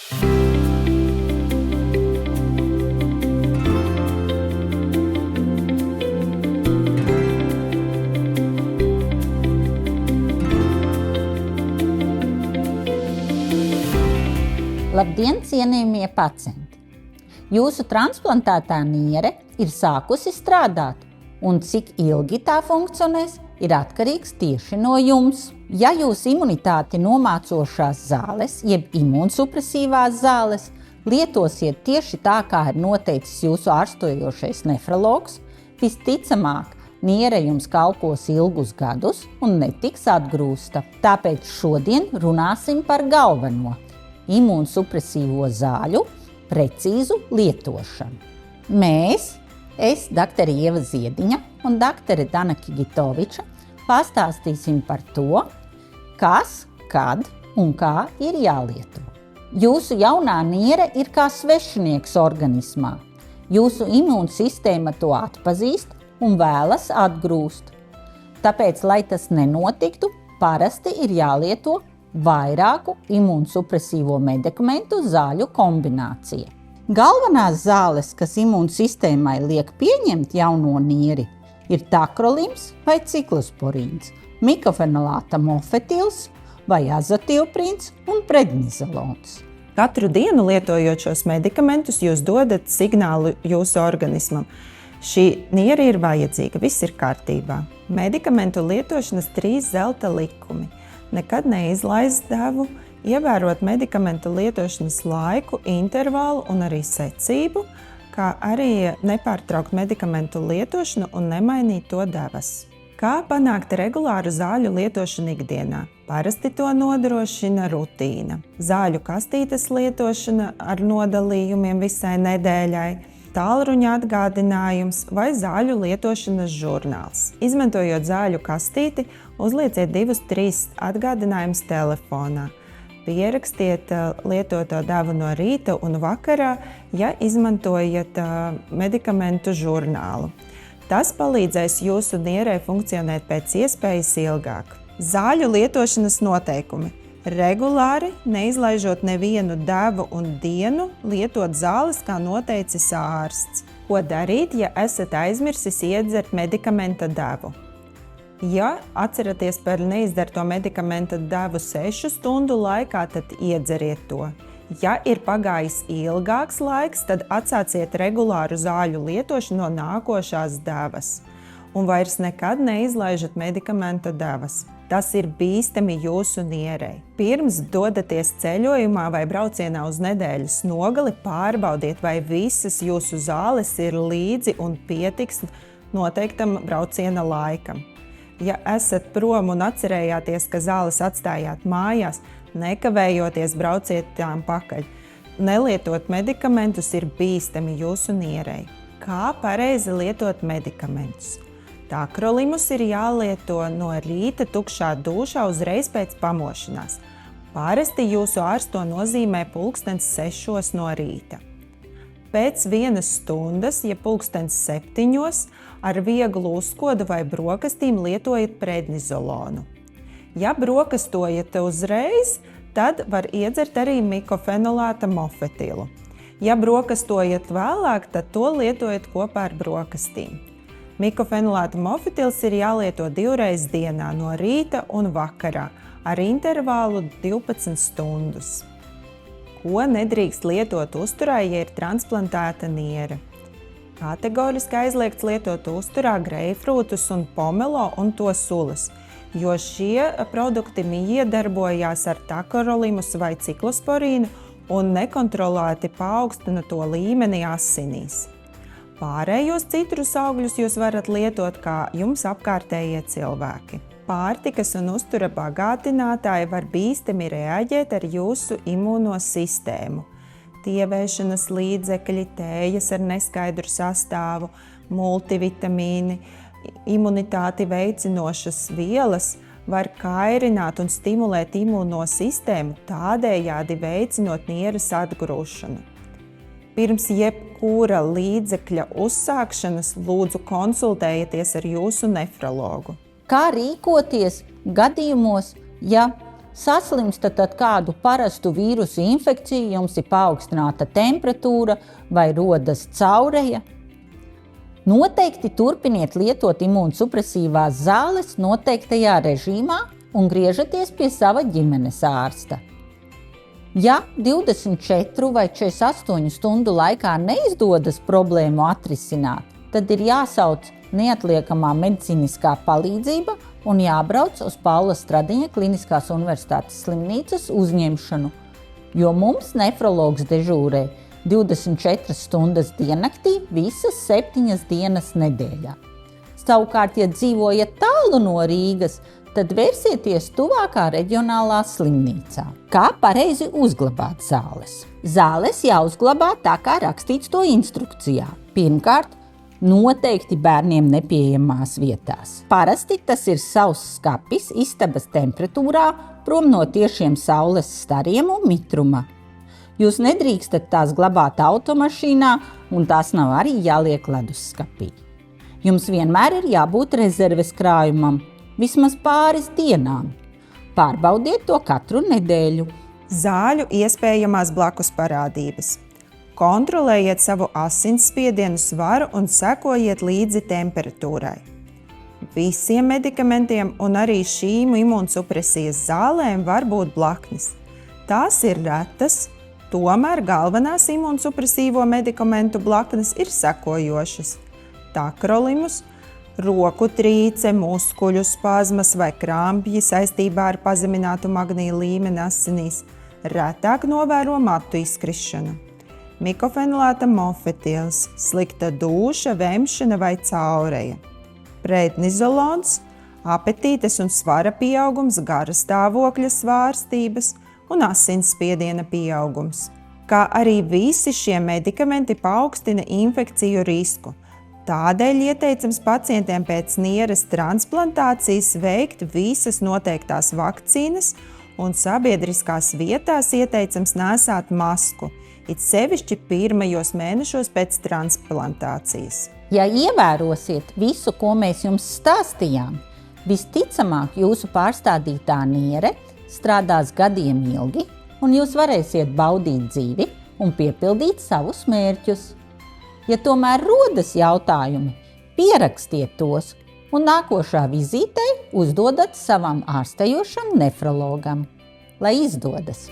Labdien, cienījamie pacienti! Jūsu transplantētā niere ir sākusi strādāt, un cik ilgi tā funkcionēs, ir atkarīgs tieši no jums. Ja jūs imunitāti nomācošās zāles, jeb imūnsupresīvās zāles, lietosiet tieši tā, kā ir noteicis jūsu ārstojošais nefrologs, visticamāk, niere jums kalpos ilgus gadus un netiks atgrūsta. Tāpēc šodien runāsim par galveno – imūnsupresīvo zāļu precīzu lietošanu. Mēs, dr. Ieva Ziediņa un dr. Dana Kigitoviča, pastāstīsim par to, kas, kad un kā ir jālieto. Jūsu jaunā niere ir kā svešinieks organismā. Jūsu imūnsistēma to atpazīst un vēlas atgrūst. Tāpēc, lai tas nenotiktu, parasti ir jālieto vairāku imūnsupresīvo medikamentu zāļu kombinācija. Galvenās zāles, kas imūnsistēmai liek pieņemt jauno nieri, ir takrolims vai ciklosporīns, mikofenolāta mofetils vai azotilprins un prednizolons. Katru dienu lietojot šos medikamentus, jūs dodat signālu jūsu organismam. Šī niere ir vajadzīga, viss ir kārtībā. Medikamentu lietošanas 3 zelta likumi. Nekad neizlaist devu, ievērot medikamentu lietošanas laiku, intervālu un arī secību, kā arī nepārtraukt medikamentu lietošanu un nemainīt to devas. Kā panākt regulāru zāļu lietošanu ikdienā? Parasti to nodrošina rutīna. Zāļu kastītes lietošana ar nodalījumiem visai nedēļai, tālruņa atgādinājums vai zāļu lietošanas žurnāls. Izmantojot zāļu kastīti, uzlieciet 2-3 atgādinājumus telefonā. Pierakstiet lietoto devu no rīta un vakarā, ja izmantojat medikamentu žurnālu. Tas palīdzēs jūsu nierei funkcionēt pēc iespējas ilgāk. Zāļu lietošanas noteikumi. Regulāri, neizlaižot nevienu devu un dienu, lietot zāles, kā noteicis ārsts. Ko darīt, ja esat aizmirsis iedzert medikamenta devu? Ja atceraties par neizdzerto medikamenta devu 6 stundu laikā, tad iedzeriet to. Ja ir pagājis ilgāks laiks, tad atsāciet regulāru zāļu lietošanu no nākošās devas. Un vairs nekad neizlaižat medikamenta devas. Tas ir bīstami jūsu nierei. Pirms dodaties ceļojumā vai braucienā uz nedēļas nogali, pārbaudiet, vai visas jūsu zāles ir līdzi un pietiks noteiktam brauciena laikam. Ja esat prom un atcerējāties, ka zāles atstājāt mājās, nekavējoties brauciet tām pakaļ. Nelietot medikamentus ir bīstami jūsu nierei. Kā pareizi lietot medikamentus? Takrolimus ir jālieto no rīta tukšā dušā uzreiz pēc pamošanās. Parasti jūsu ārsts to nozīmē 6:00 no rīta. Pēc 1 stundas, ja 7:00, ar vieglu uzkodu vai brokastīm lietojiet prednizolonu. Ja brokastojat uzreiz, tad var iedzert arī mikofenolāta mofetilu. Ja brokastojat vēlāk, tad to lietojiet kopā ar brokastīm. Mikofenolāta mofetils ir jālieto 2 reizes dienā no rīta un vakarā ar intervālu 12 stundas. Ko nedrīkst lietot uzturā, ja ir transplantēta niere? Kategoriski aizliegts lietot uzturā greifrūtus un pomelo un to sulas, jo šie produkti iedarbojās ar takrolimus vai ciklosporīnu un nekontrolēti paaugstina to līmeni asinīs. Pārējos citrus augļus jūs varat lietot kā jums apkārtējie cilvēki. Pārtikas un uztura bagātinātāji var bīstami reaģēt ar jūsu imūno sistēmu. Tievēšanas līdzekļi, tējas ar neskaidru sastāvu, multivitamīni, imunitāti veicinošas vielas var kairināt un stimulēt imūno sistēmu, tādējādi veicinot nieres atgrūšanu. Pirms jebkura līdzekļa uzsākšanas lūdzu konsultējieties ar jūsu nefrologu. Kā rīkoties gadījumos, ja saslimstat ar kādu parastu vīrusu infekciju, jums ir paaugstināta temperatūra vai rodas caureja, noteikti turpiniet lietot imūnsupresīvās zāles noteiktajā režīmā un griežaties pie sava ģimenes ārsta. Ja 24 vai 48 stundu laikā neizdodas problēmu atrisināt, tad ir jāsauc neatliekamā medicīniskā palīdzība un jābrauc uz Paula Stradiņa Kliniskās universitātes slimnīcas uzņemšanu, jo mums nefrologs dežūrē 24 stundas diennaktī visas 7 dienas nedēļā. Savukārt, ja dzīvojat tālu no Rīgas, tad vērsieties tuvākā reģionālā slimnīcā. Kā pareizi uzglabāt zāles? Zāles jāuzglabā tā, kā rakstīts to instrukcijā. Pirmkārt, noteikti bērniem nepieejamās vietās. Parasti tas ir sauss skapis istabas temperatūrā, prom no tiešiem saules stariem un mitruma. Jūs nedrīkstat tās glabāt automašīnā, un tās nav arī jāliek ledusskapī. Jums vienmēr ir jābūt rezerves krājumam, vismaz pāris dienām. Pārbaudiet to katru nedēļu. Zāļu iespējamās blakus parādības. Kontrolējiet savu asinsspiedienu svaru un sekojiet līdzi temperatūrai. Visiem medikamentiem un arī šīm imūnsupresijas zālēm var būt blaknes. Tās ir retas, tomēr galvenās imūnsupresīvo medikamentu blaknes ir sekojošas: takrolimus, roku trīce, muskuļu spazmas vai krampji saistībā ar pazeminātu magnija līmeni asinīs, retāk novēro matu izkrišanu. Mikofenilāta mofetils, slikta dūša, vemšana vai caureja. Prednizolons, apetītes un svara pieaugums, gara stāvokļa svārstības un asinsspiediena pieaugums. Kā arī visi šie medikamenti paaugstina infekciju risku. Tādēļ ieteicams pacientiem pēc nieres transplantācijas veikt visas noteiktās vakcīnas un sabiedriskās vietās ieteicams nēsāt masku, it sevišķi pirmajos mēnešos pēc transplantācijas. Ja ievērosiet visu, ko mēs jums stāstījām, visticamāk jūsu pārstādītā niere strādās gadiem ilgi, un jūs varēsiet baudīt dzīvi un piepildīt savus mērķus. Ja tomēr rodas jautājumi, pierakstiet tos un nākošā vizītē uzdodat savam ārstējošam nefrologam. Lai izdodas!